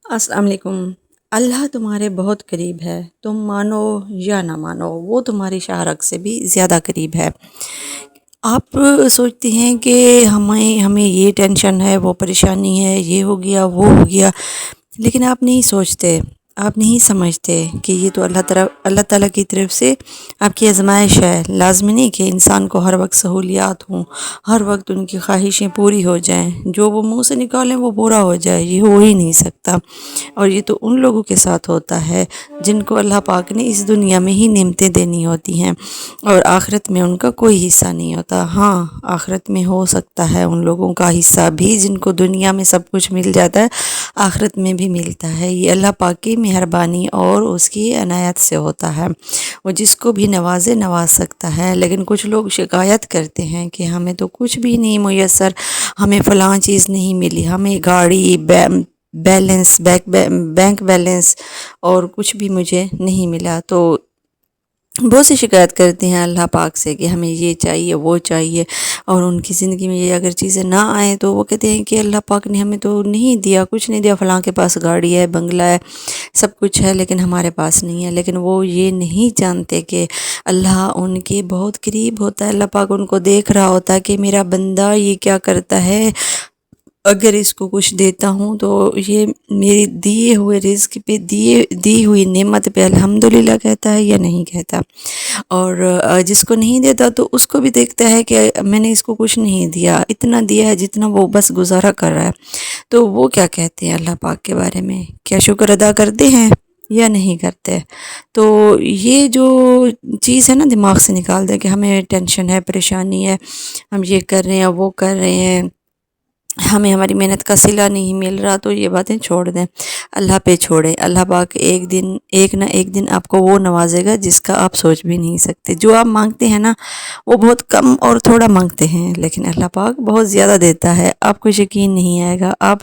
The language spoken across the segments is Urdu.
السلام علیکم۔ اللہ تمہارے بہت قریب ہے، تم مانو یا نہ مانو، وہ تمہاری شاہرگ سے بھی زیادہ قریب ہے۔ آپ سوچتے ہیں کہ ہمیں یہ ٹینشن ہے، وہ پریشانی ہے، یہ ہو گیا وہ ہو گیا، لیکن آپ نہیں سوچتے، آپ نہیں سمجھتے کہ یہ تو اللہ تعالیٰ کی طرف سے آپ کی آزمائش ہے۔ لازمی نہیں کہ انسان کو ہر وقت سہولیات ہوں، ہر وقت ان کی خواہشیں پوری ہو جائیں، جو وہ منہ سے نکالیں وہ پورا ہو جائے، یہ ہو ہی نہیں سکتا۔ اور یہ تو ان لوگوں کے ساتھ ہوتا ہے جن کو اللہ پاک نے اس دنیا میں ہی نعمتیں دینی ہوتی ہیں، اور آخرت میں ان کا کوئی حصہ نہیں ہوتا۔ ہاں، آخرت میں ہو سکتا ہے ان لوگوں کا حصہ بھی جن کو دنیا میں سب کچھ مل جاتا ہے، آخرت میں بھی ملتا ہے۔ یہ اللہ پاک کی مہربانی اور اس کی عنایت سے ہوتا ہے، وہ جس کو بھی نواز سکتا ہے۔ لیکن کچھ لوگ شکایت کرتے ہیں کہ ہمیں تو کچھ بھی نہیں میسر، ہمیں فلاں چیز نہیں ملی، ہمیں گاڑی، بینک بیلنس اور کچھ بھی مجھے نہیں ملا۔ تو بہت سی شکایت کرتے ہیں اللہ پاک سے کہ ہمیں یہ چاہیے وہ چاہیے، اور ان کی زندگی میں یہ اگر چیزیں نہ آئیں تو وہ کہتے ہیں کہ اللہ پاک نے ہمیں تو نہیں دیا، کچھ نہیں دیا، فلاں کے پاس گاڑی ہے، بنگلہ ہے، سب کچھ ہے، لیکن ہمارے پاس نہیں ہے۔ لیکن وہ یہ نہیں جانتے کہ اللہ ان کے بہت قریب ہوتا ہے، اللہ پاک ان کو دیکھ رہا ہوتا ہے کہ میرا بندہ یہ کیا کرتا ہے، اگر اس کو کچھ دیتا ہوں تو یہ میری دیے ہوئے رزق پہ، دی ہوئی نعمت پہ الحمدللہ کہتا ہے یا نہیں کہتا، اور جس کو نہیں دیتا تو اس کو بھی دیکھتا ہے کہ میں نے اس کو کچھ نہیں دیا، اتنا دیا ہے جتنا وہ بس گزارا کر رہا ہے۔ تو وہ کیا کہتے ہیں اللہ پاک کے بارے میں؟ کیا شکر ادا کرتے ہیں یا نہیں کرتے؟ تو یہ جو چیز ہے نا، دماغ سے نکال دیں کہ ہمیں ٹینشن ہے، پریشانی ہے، ہم یہ کر رہے ہیں وہ کر رہے ہیں، ہمیں ہماری محنت کا صلہ نہیں مل رہا، تو یہ باتیں چھوڑ دیں، اللہ پہ چھوڑیں۔ اللہ پاک ایک نہ ایک دن آپ کو وہ نوازے گا جس کا آپ سوچ بھی نہیں سکتے۔ جو آپ مانگتے ہیں نا، وہ بہت کم اور تھوڑا مانگتے ہیں، لیکن اللہ پاک بہت زیادہ دیتا ہے، آپ کو یقین نہیں آئے گا۔ آپ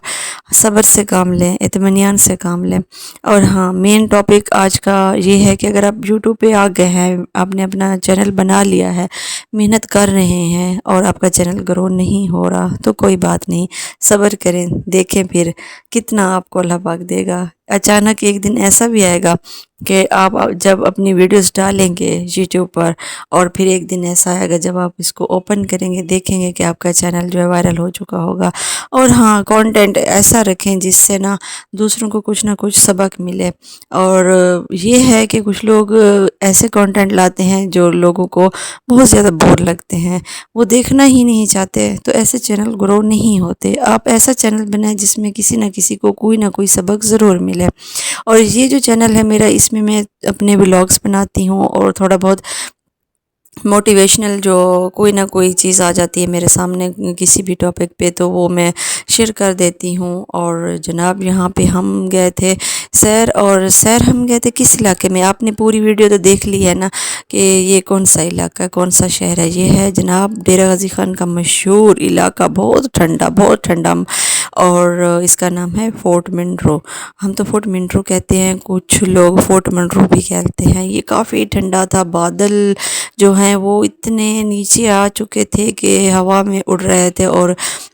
صبر سے کام لیں، اطمینان سے کام لیں۔ اور ہاں، مین ٹاپک آج کا یہ ہے کہ اگر آپ یوٹیوب پہ آ گئے ہیں، آپ نے اپنا چینل بنا لیا ہے، محنت کر رہے ہیں اور آپ کا چینل گرو نہیں ہو رہا، تو کوئی بات نہیں، صبر کریں، دیکھیں پھر کتنا آپ کو اللہ پاک دے گا۔ اچانک ایک دن ایسا بھی آئے گا کہ آپ جب اپنی ویڈیوز ڈالیں گے یوٹیوب پر، اور پھر ایک دن ایسا آئے گا جب آپ اس کو اوپن کریں گے، دیکھیں گے کہ آپ کا چینل جو ہے وائرل ہو چکا ہوگا۔ اور ہاں، کانٹینٹ ایسا رکھیں جس سے نا دوسروں کو کچھ نہ کچھ سبق ملے۔ اور یہ ہے کہ کچھ لوگ ایسے کانٹینٹ لاتے ہیں جو لوگوں کو بہت زیادہ بور لگتے ہیں، وہ دیکھنا ہی نہیں چاہتے، تو ایسے چینل گرو نہیں ہوتے۔ آپ ایسا چینل بنائیں جس میں کسی نہ کسی کو کوئی نہ کوئی سبق ضرور ملے۔ اور یہ جو چینل ہے میرا، اس میں اپنے ولاگز بناتی ہوں، اور تھوڑا بہت موٹیویشنل جو کوئی نہ کوئی چیز آ جاتی ہے میرے سامنے کسی بھی ٹاپک پہ، تو وہ میں شیئر کر دیتی ہوں۔ اور جناب، یہاں پہ ہم گئے تھے سیر ہم گئے تھے کس علاقے میں؟ آپ نے پوری ویڈیو تو دیکھ لی ہے نا کہ یہ کون سا علاقہ، کون سا شہر ہے؟ یہ ہے جناب ڈیرہ غازی خان کا مشہور علاقہ، بہت ٹھنڈا، اور اس کا نام ہے فورٹ منرو۔ ہم تو فورٹ منرو کہتے ہیں، کچھ لوگ فورٹ منرو بھی کہتے ہیں۔ یہ کافی ٹھنڈا تھا، بادل جو ہیں وہ اتنے نیچے آ چکے تھے کہ ہوا میں اڑ رہے تھے، اور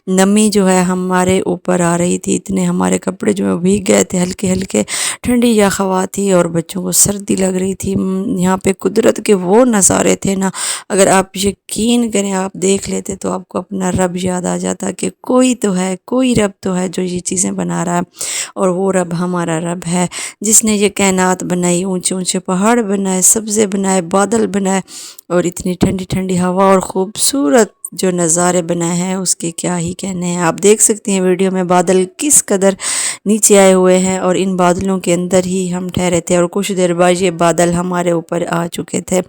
نمی جو ہے ہمارے اوپر آ رہی تھی، اتنے ہمارے کپڑے جو ہیں بھیگ گئے تھے، ہلکے ہلکے ٹھنڈی یا ہوا تھی، اور بچوں کو سردی لگ رہی تھی۔ یہاں پہ قدرت کے وہ نظارے تھے نا، اگر آپ یقین کریں، آپ دیکھ لیتے تو آپ کو اپنا رب یاد آ جاتا کہ کوئی تو ہے، کوئی رب تو ہے جو یہ چیزیں بنا رہا ہے، اور وہ رب ہمارا رب ہے جس نے یہ کائنات بنائی، اونچے اونچے پہاڑ بنائے، سبزے بنائے، بادل بنائے، اور اتنی ٹھنڈی ٹھنڈی ہوا اور خوبصورت جو نظارے بنائے ہیں، اس کے کیا ہی کہنے ہیں۔ آپ دیکھ سکتے ہیں ویڈیو میں بادل کس قدر نیچے آئے ہوئے ہیں، اور ان بادلوں کے اندر ہی ہم ٹھہرے تھے، اور کچھ دیر بعد یہ بادل ہمارے اوپر آ چکے تھے۔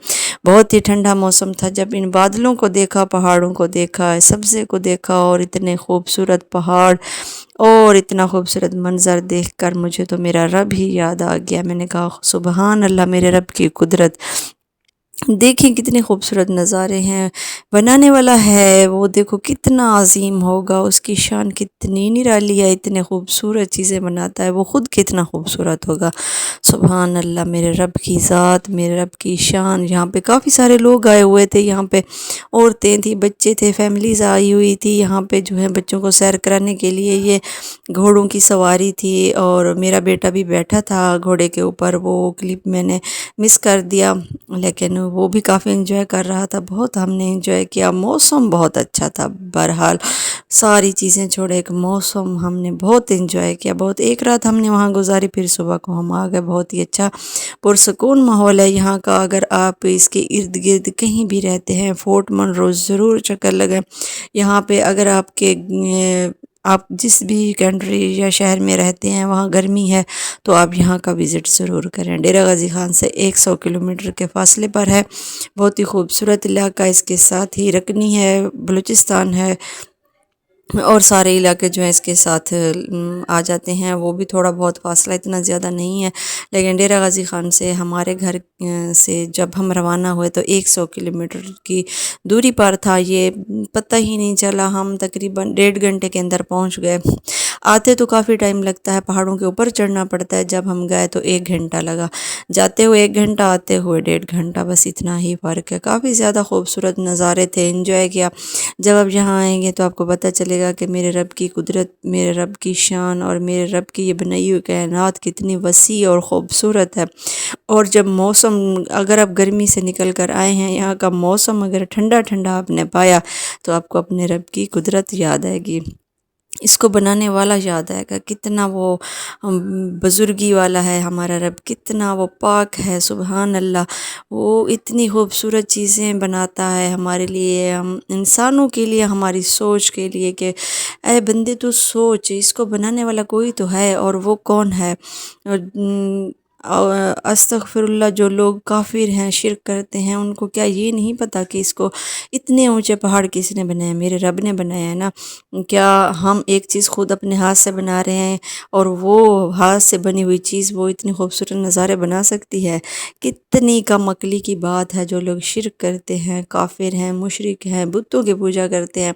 بہت ہی ٹھنڈا موسم تھا۔ جب ان بادلوں کو دیکھا، پہاڑوں کو دیکھا، سبزے کو دیکھا، اور اتنے خوبصورت پہاڑ اور اتنا خوبصورت منظر دیکھ کر مجھے تو میرا رب ہی یاد آ گیا۔ میں نے کہا سبحان اللہ، میرے رب کی قدرت، دیکھیں کتنے خوبصورت نظارے ہیں، بنانے والا ہے وہ دیکھو کتنا عظیم ہوگا، اس کی شان کتنی نرالی ہے، اتنے خوبصورت چیزیں بناتا ہے، وہ خود کتنا خوبصورت ہوگا۔ سبحان اللہ، میرے رب کی ذات، میرے رب کی شان۔ یہاں پہ کافی سارے لوگ آئے ہوئے تھے، یہاں پہ عورتیں تھیں، بچے تھے، فیملیز آئی ہوئی تھی، یہاں پہ جو ہے بچوں کو سیر کرانے کے لیے یہ گھوڑوں کی سواری تھی، اور میرا بیٹا بھی بیٹھا تھا گھوڑے کے اوپر، وہ کلپ میں نے مس کر دیا، لیکن وہ بھی کافی انجوائے کر رہا تھا، بہت ہم نے انجوائے کیا، موسم بہت اچھا تھا، بہرحال ساری چیزیں چھوڑے، ایک موسم ہم نے بہت انجوائے کیا، بہت، ایک رات ہم نے وہاں گزاری، پھر صبح کو ہم آ گئے۔ بہت ہی اچھا پرسکون ماحول ہے یہاں کا، اگر آپ اس کے ارد گرد کہیں بھی رہتے ہیں فورٹ منروز ضرور چکر لگائیں۔ یہاں پہ اگر آپ جس بھی کنٹری یا شہر میں رہتے ہیں وہاں گرمی ہے تو آپ یہاں کا وزٹ ضرور کریں۔ ڈیرہ غازی خان سے 100 کلومیٹر کے فاصلے پر ہے، بہت ہی خوبصورت علاقہ، اس کے ساتھ ہی رکنی ہے، بلوچستان ہے، اور سارے علاقے جو ہیں اس کے ساتھ آ جاتے ہیں، وہ بھی تھوڑا بہت فاصلہ اتنا زیادہ نہیں ہے، لیکن ڈیرہ غازی خان سے ہمارے گھر سے جب ہم روانہ ہوئے تو 100 کلومیٹر کی دوری پر تھا، یہ پتہ ہی نہیں چلا، ہم تقریباً 1.5 گھنٹے کے اندر پہنچ گئے۔ آتے تو کافی ٹائم لگتا ہے، پہاڑوں کے اوپر چڑھنا پڑتا ہے، جب ہم گئے تو 1 گھنٹہ لگا، جاتے ہوئے 1 گھنٹہ، آتے ہوئے 1.5 گھنٹہ، بس اتنا ہی فرق ہے۔ کافی زیادہ خوبصورت نظارے تھے، انجوائے کیا۔ جب آپ یہاں آئیں گے تو آپ کو پتہ چلے گا کہ میرے رب کی قدرت، میرے رب کی شان، اور میرے رب کی یہ بنائی ہوئی کائنات کتنی وسیع اور خوبصورت ہے۔ اور جب موسم، اگر آپ گرمی سے نکل کر آئے ہیں، یہاں کا موسم اگر ٹھنڈا ٹھنڈا آپ نے پایا تو آپ کو اپنے رب کی قدرت یاد آئے گی، اس کو بنانے والا یاد آئے گا، کتنا وہ بزرگی والا ہے ہمارا رب، کتنا وہ پاک ہے، سبحان اللہ۔ وہ اتنی خوبصورت چیزیں بناتا ہے ہمارے لیے، ہم انسانوں کے لیے، ہماری سوچ کے لیے، کہ اے بندے تو سوچ، اس کو بنانے والا کوئی تو ہے، اور وہ کون ہے؟ استغفر اللہ، جو لوگ کافر ہیں، شرک کرتے ہیں، ان کو کیا یہ نہیں پتہ کہ اس کو اتنے اونچے پہاڑ کس نے بنائے؟ میرے رب نے بنایا ہے نا۔ کیا ہم ایک چیز خود اپنے ہاتھ سے بنا رہے ہیں، اور وہ ہاتھ سے بنی ہوئی چیز وہ اتنی خوبصورت نظارے بنا سکتی ہے؟ کتنی کم عقلی کی بات ہے جو لوگ شرک کرتے ہیں، کافر ہیں، مشرک ہیں، بتوں کی پوجا کرتے ہیں،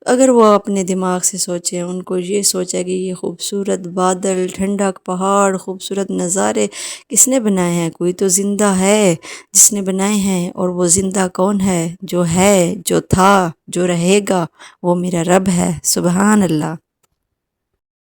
اگر وہ اپنے دماغ سے سوچیں، ان کو یہ سوچے کہ یہ خوبصورت بادل، ٹھنڈک، پہاڑ، خوبصورت نظارے کس نے بنائے ہیں؟ کوئی تو زندہ ہے جس نے بنائے ہیں، اور وہ زندہ کون ہے؟ جو تھا، جو رہے گا، وہ میرا رب ہے، سبحان اللہ۔